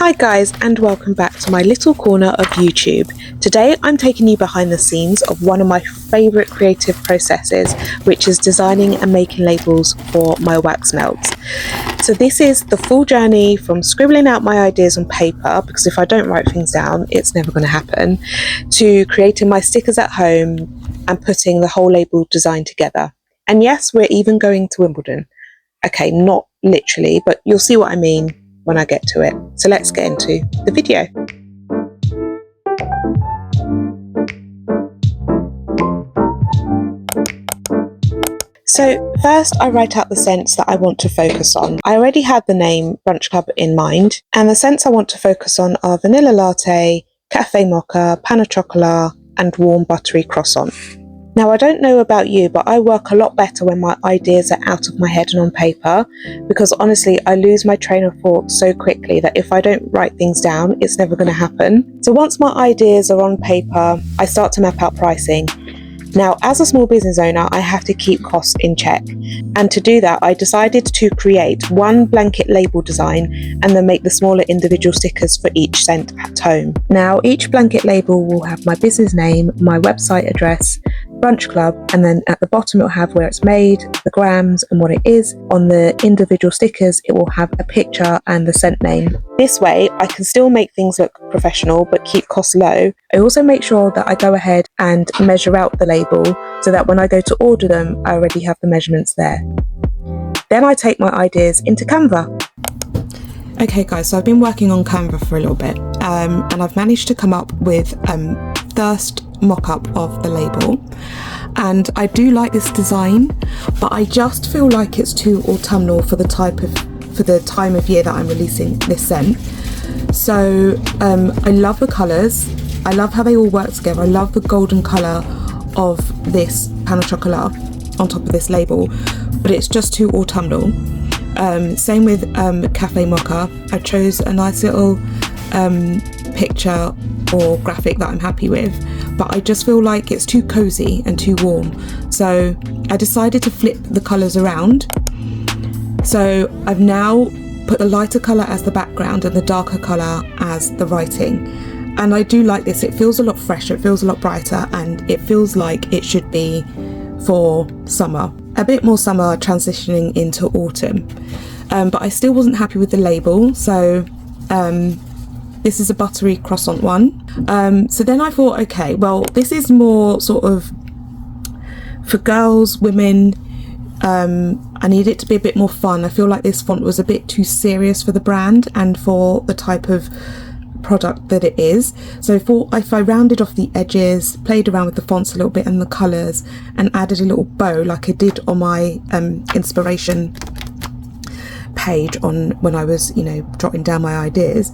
Hi guys, and welcome back to my little corner of YouTube. Today I'm taking you behind the scenes of one of my favourite creative processes, which is designing and making labels for my wax melts. So this is the full journey from scribbling out my ideas on paper, because if I don't write things down it's never going to happen, to creating my stickers at home and putting the whole label design together. And yes, we're even going to Wimbledon. Okay, not literally, but you'll see what I mean when I get to it. So let's get into the video. So first I write out the scents that I want to focus on. I already had the name Brunch Club in mind, and the scents I want to focus on are vanilla latte, cafe mocha, pain au chocolat, and warm buttery croissant. Now, I don't know about you, but I work a lot better when my ideas are out of my head and on paper, because honestly, I lose my train of thought so quickly that if I don't write things down, it's never going to happen. So once my ideas are on paper, I start to map out pricing. Now, as a small business owner, I have to keep costs in check. And to do that, I decided to create one blanket label design and then make the smaller individual stickers for each scent at home. Now, each blanket label will have my business name, my website address, Brunch Club, and then at the bottom it will have where it's made, the grams and what it is. On the individual stickers it will have a picture and the scent name. This way I can still make things look professional but keep costs low. I also make sure that I go ahead and measure out the label so that when I go to order them I already have the measurements there. Then I take my ideas into Canva. Okay guys, so I've been working on Canva for a little bit and I've managed to come up with first mock-up of the label, and I do like this design, but I just feel like it's too autumnal for the time of year that I'm releasing this scent. So I love the colours, I love how they all work together, I love the golden colour of this pain au chocolat on top of this label, but it's just too autumnal. Same with cafe mocha. I chose a nice little picture or graphic that I'm happy with, but I just feel like it's too cozy and too warm, so I decided to flip the colours around. So I've now put the lighter colour as the background and the darker colour as the writing, and I do like this. It feels a lot fresher, it feels a lot brighter, and it feels like it should be for summer, a bit more summer transitioning into autumn, but I still wasn't happy with the label, so this is a buttery croissant one. So then I thought, okay, well, this is more sort of for girls, women. I need it to be a bit more fun. I feel like this font was a bit too serious for the brand and for the type of product that it is. So I thought if I rounded off the edges, played around with the fonts a little bit and the colours, and added a little bow like I did on my inspiration page on when I was, jotting down my ideas.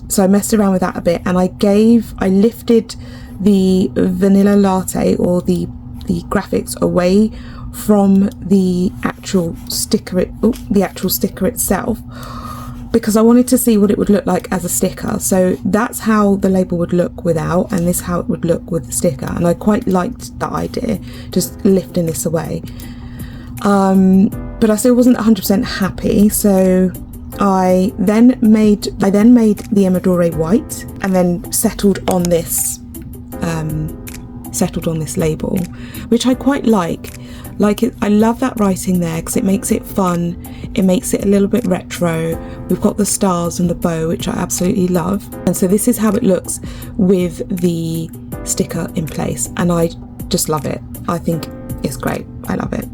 So I messed around with that a bit, and I lifted the vanilla latte or the graphics away from the actual sticker itself, because I wanted to see what it would look like as a sticker. So that's how the label would look without, and this how it would look with the sticker, and I quite liked that idea, just lifting this away. But I still wasn't 100% happy, so I then made the emodoré white and then settled on this label, which I quite like it. I love that writing there because it makes it fun, it makes it a little bit retro. We've got the stars and the bow, which I absolutely love, and so this is how it looks with the sticker in place, and I just love it. I think it's great, I love it.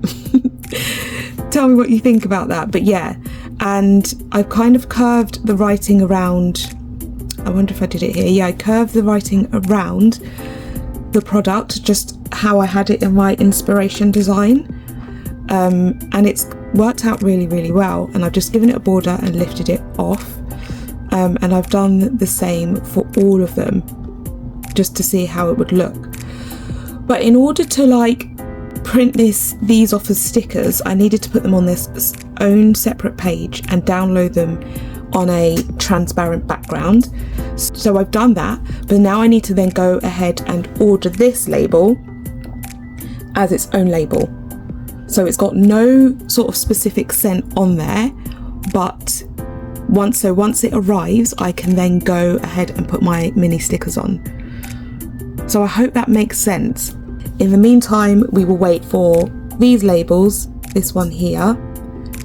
Tell me what you think about that. But yeah, and I've kind of curved the writing around, I wonder if I did it here, yeah, I curved the writing around the product just how I had it in my inspiration design, and it's worked out really, really well, and I've just given it a border and lifted it off, and I've done the same for all of them just to see how it would look. But in order to print these off as stickers, I needed to put them on this own separate page and download them on a transparent background. So I've done that, but now I need to then go ahead and order this label as its own label. So it's got no sort of specific scent on there, but Once it arrives, I can then go ahead and put my mini stickers on. So I hope that makes sense. In the meantime, we will wait for these labels, this one here,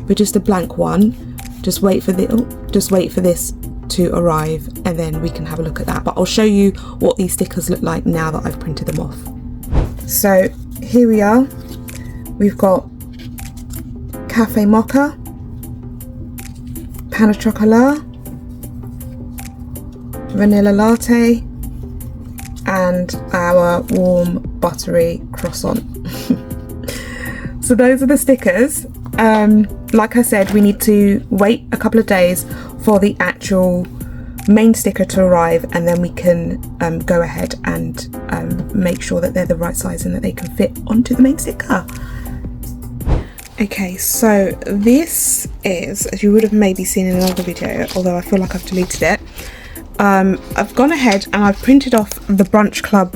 but just a blank one. Just wait for this to arrive, and then we can have a look at that. But I'll show you what these stickers look like now that I've printed them off. So here we are. We've got cafe mocha, pain au chocolat, vanilla latte, and our warm buttery croissant. So those are the stickers. Like I said, we need to wait a couple of days for the actual main sticker to arrive, and then we can go ahead and make sure that they're the right size and that they can fit onto the main sticker. Okay, so this is, as you would have maybe seen in another video, although I feel like I've deleted it, I've gone ahead and I've printed off the Brunch Club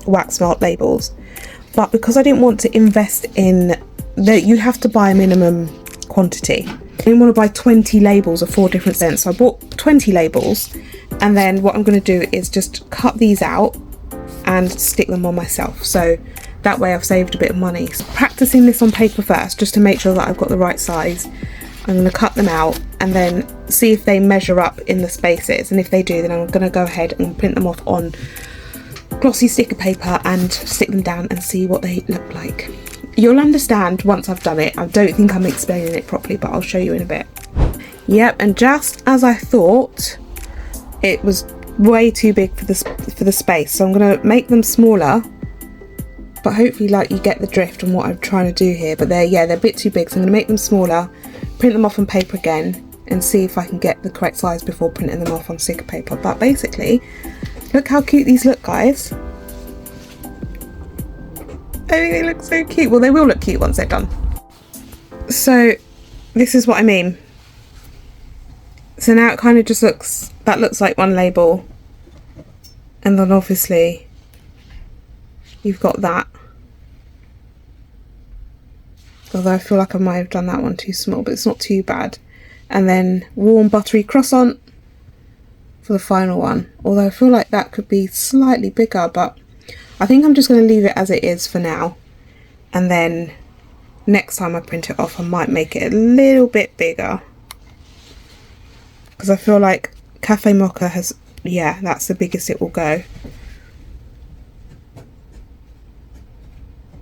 wax melt labels, but because I didn't want to invest in that, you have to buy a minimum quantity. I didn't want to buy 20 labels of 4 different scents, so I bought 20 labels, and then what I'm going to do is just cut these out and stick them on myself, so that way I've saved a bit of money. So practicing this on paper first, just to make sure that I've got the right size. I'm going to cut them out and then see if they measure up in the spaces, and if they do, then I'm going to go ahead and print them off on glossy sticker paper and stick them down and see what they look like. You'll understand once I've done it. I don't think I'm explaining it properly, but I'll show you in a bit. Yep, and just as I thought, it was way too big for the space, so I'm going to make them smaller, but hopefully like you get the drift on what I'm trying to do here. But they're a bit too big, so I'm going to make them smaller, print them off on paper again, and see if I can get the correct size before printing them off on sticker paper. But basically, look how cute these look, guys. I think they look so cute. Well, they will look cute once they're done. So this is what I mean. So now it kind of just looks like one label, and then obviously you've got that. Although I feel like I might have done that one too small, but it's not too bad. And then warm buttery croissant for the final one. Although I feel like that could be slightly bigger, but I think I'm just going to leave it as it is for now. And then next time I print it off, I might make it a little bit bigger. Because I feel like Cafe Mocha has, yeah, that's the biggest it will go.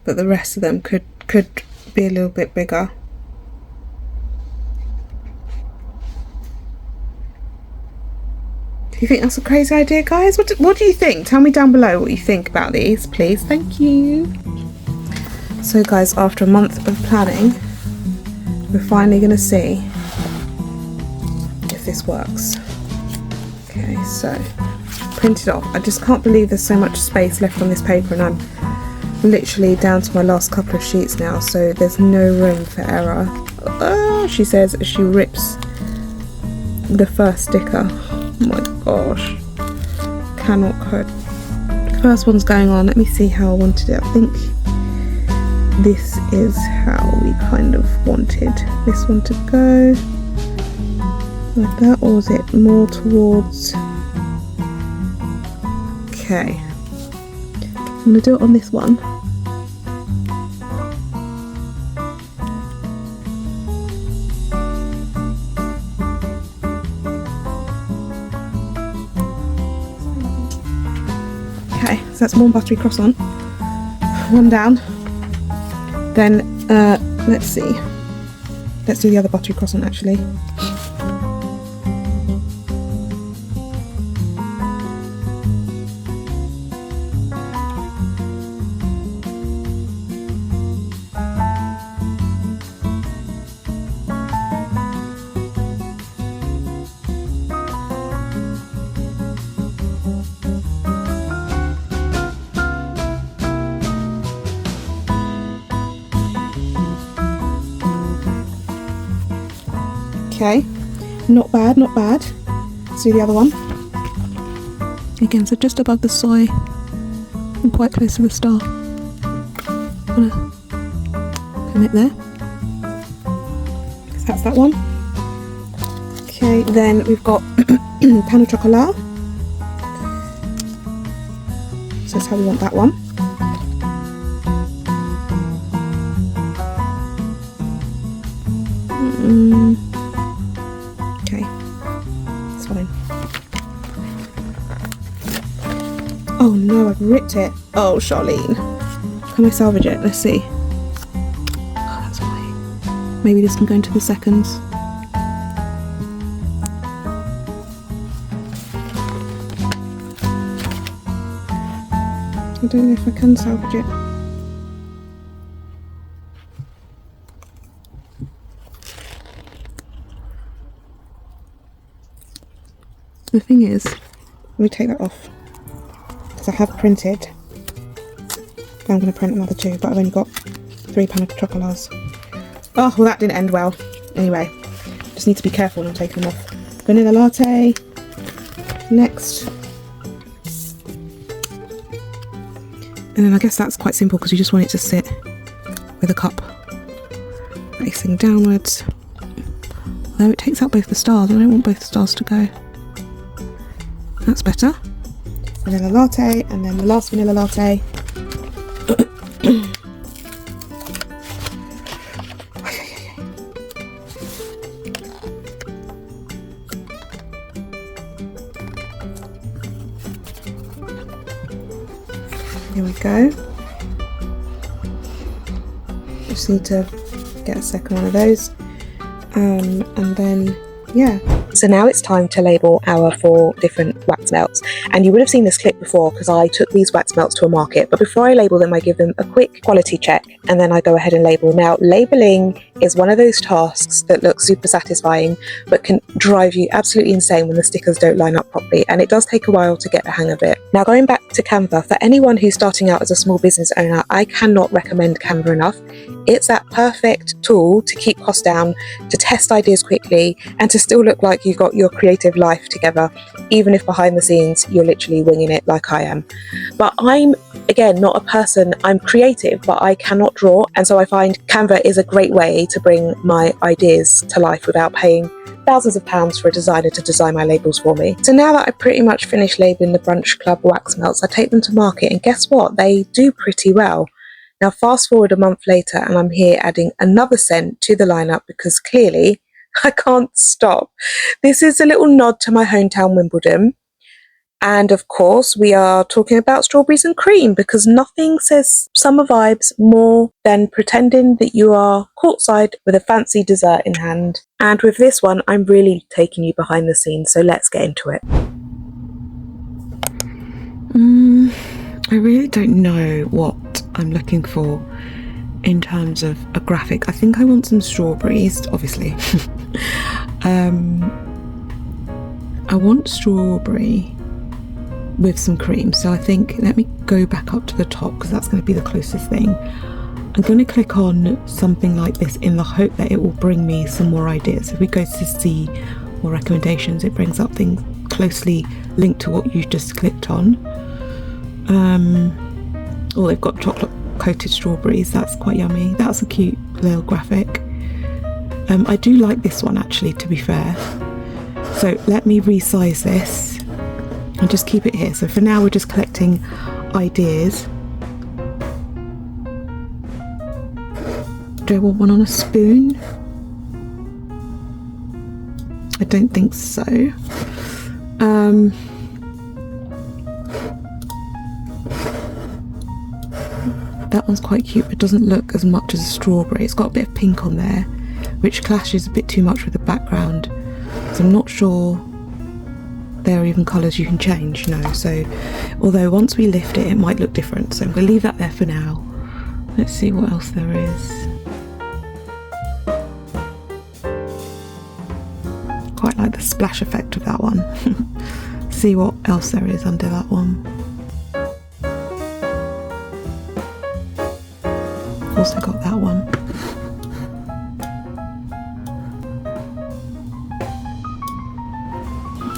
But the rest of them could be a little bit bigger. Do you think that's a crazy idea, guys? What do you think? Tell me down below what you think about these, please. Thank you. So guys, after a month of planning, we're finally going to see if this works. Okay, so print it off. I just can't believe there's so much space left on this paper, and I'm literally down to my last couple of sheets now, so there's no room for error. Oh, she says as she rips the first sticker. Oh my gosh, cannot cope. The first one's going on. Let me see how I wanted it. I think this is how we kind of wanted this one to go, like that, or was it more towards, okay, I'm going to do it on this one. Okay, so that's warm buttery croissant, one down. Then let's see, let's do the other buttery croissant actually. Okay, not bad, not bad. Let's do the other one. Again, so just above the soy and quite close to the star. I'm gonna come it there. So that's that one. Okay, then we've got pan au chocolat. So that's how we want that one. Okay, that's fine. Oh no, I've ripped it. Oh, Charlene. Can I salvage it? Let's see. Oh, that's fine. Maybe this can go into the seconds. I don't know if I can salvage it. The thing is, let me take that off, because I have printed. I'm going to print another 2, but I've only got 3 pan au chocolats. Oh, well that didn't end well. Anyway, just need to be careful when I'm taking them off. Vanilla latte. Next. And then I guess that's quite simple because you just want it to sit with a cup facing downwards. Although it takes out both the stars, I don't want both the stars to go. That's better. Vanilla latte, and then the last vanilla latte. Here we go. Just need to get a second one of those. And then, yeah. So now it's time to label our 4 different wax melts. And you would have seen this clip before because I took these wax melts to a market. But before I label them, I give them a quick quality check and then I go ahead and label. Now, labeling is one of those tasks that looks super satisfying but can drive you absolutely insane when the stickers don't line up properly. And it does take a while to get the hang of it. Now, going back to Canva, for anyone who's starting out as a small business owner, I cannot recommend Canva enough. It's that perfect tool to keep costs down, to test ideas quickly, and to still look like you've got your creative life together, even if behind the scenes you're literally winging it like I am. But I'm, again, not a person, I'm creative, but I cannot draw. And so I find Canva is a great way to bring my ideas to life without paying thousands of pounds for a designer to design my labels for me. So now that I pretty much finished labeling the Brunch Club wax melts, I take them to market and guess what? They do pretty well. Now fast forward a month later and I'm here adding another scent to the lineup because clearly I can't stop. This is a little nod to my hometown Wimbledon. And of course we are talking about strawberries and cream because nothing says summer vibes more than pretending that you are courtside with a fancy dessert in hand. And with this one, I'm really taking you behind the scenes, so let's get into it. I really don't know what I'm looking for in terms of a graphic. I think I want some strawberries, obviously. I want strawberry with some cream, so I think let me go back up to the top because that's going to be the closest thing. I'm going to click on something like this in the hope that it will bring me some more ideas. If we go to see more recommendations, it brings up things closely linked to what you just clicked on. Oh, they've got chocolate coated strawberries, that's quite yummy. That's a cute little graphic. I do like this one actually, to be fair. So let me resize this and just keep it here. So for now we're just collecting ideas. Do I want one on a spoon? I don't think so. That one's quite cute, but doesn't look as much as a strawberry. It's got a bit of pink on there, which clashes a bit too much with the background. So I'm not sure there are even colours you can change, no. So, although once we lift it, it might look different. So I'm going to leave that there for now. Let's see what else there is. Quite like the splash effect of that one. See what else there is under that one. Also got that one.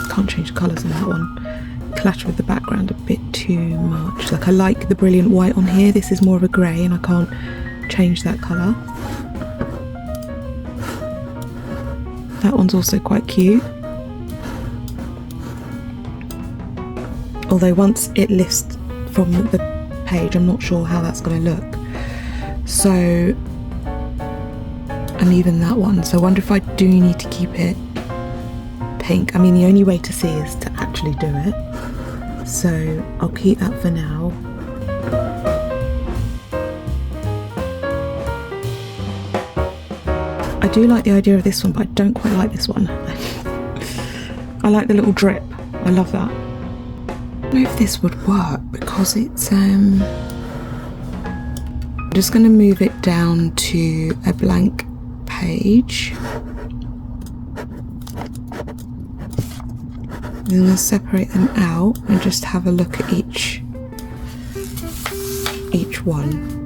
Can't change the colours on that one. Clash with the background a bit too much. Like I like the brilliant white on here. This is more of a grey and I can't change that colour. That one's also quite cute. Although once it lifts from the page, I'm not sure how that's going to look. So, and even that one. So I wonder if I do need to keep it pink. I mean, the only way to see is to actually do it. So I'll keep that for now. I do like the idea of this one, but I don't quite like this one. I like the little drip. I love that. I don't know if this would work because it's I'm just going to move it down to a blank page. I'm going to separate them out and just have a look at each one.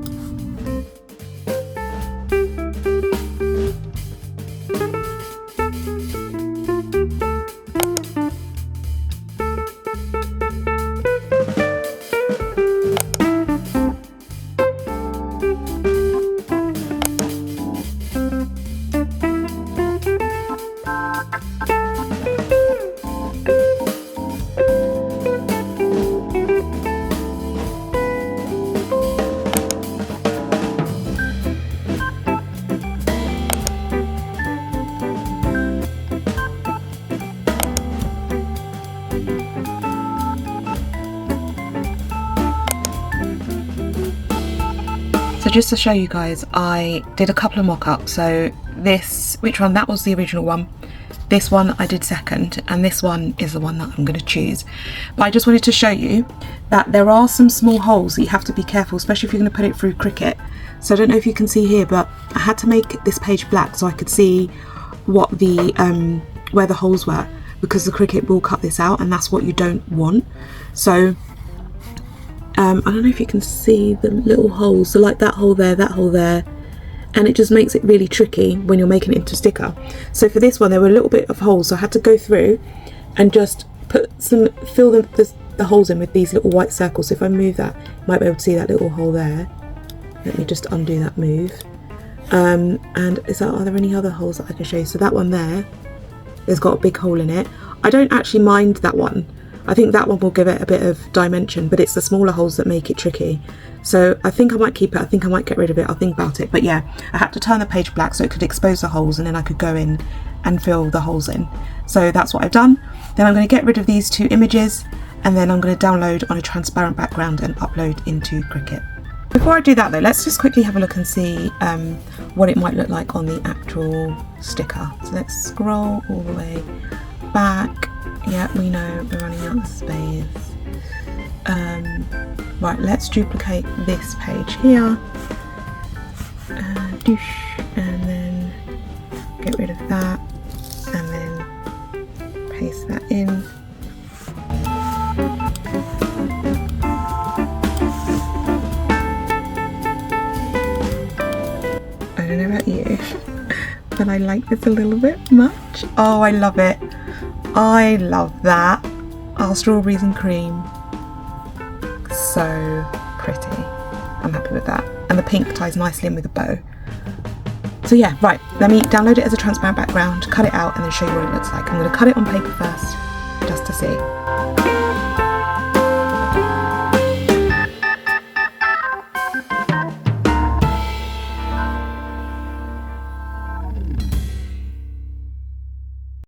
So just to show you guys, I did a couple of mock-ups. So this, which one? That was the original one. This one I did second, and this one is the one that I'm going to choose. But I just wanted to show you that there are some small holes that you have to be careful, especially if you're going to put it through Cricut. So I don't know if you can see here, but I had to make this page black so I could see what the where the holes were, because the Cricut will cut this out, and that's what you don't want. So I don't know if you can see the little holes, so like that hole there, and it just makes it really tricky when you're making it into a sticker. So for this one there were a little bit of holes, so I had to go through and just fill the holes in with these little white circles. So if I move that, you might be able to see that little hole there. Let me just undo that move. And are there any other holes that I can show you? So that one there's got a big hole in it. I don't actually mind that one. I think that one will give it a bit of dimension, but it's the smaller holes that make it tricky. So I think I might keep it, I think I might get rid of it, I'll think about it. But yeah, I had to turn the page black so it could expose the holes, and then I could go in and fill the holes in. So that's what I've done. Then I'm going to get rid of these two images, and then I'm going to download on a transparent background and upload into Cricut. Before I do that though, let's just quickly have a look and see what it might look like on the actual sticker. So let's scroll all the way back. Yeah, we know we're running out of space. Right, let's duplicate this page here. And then get rid of that. And then paste that in. I don't know about you, but I like this a little bit much. Oh, I love it. I love that. Our strawberries and cream. So pretty. I'm happy with that. And the pink ties nicely in with a bow. So yeah, right, let me download it as a transparent background, cut it out, and then show you what it looks like. I'm going to cut it on paper first, just to see.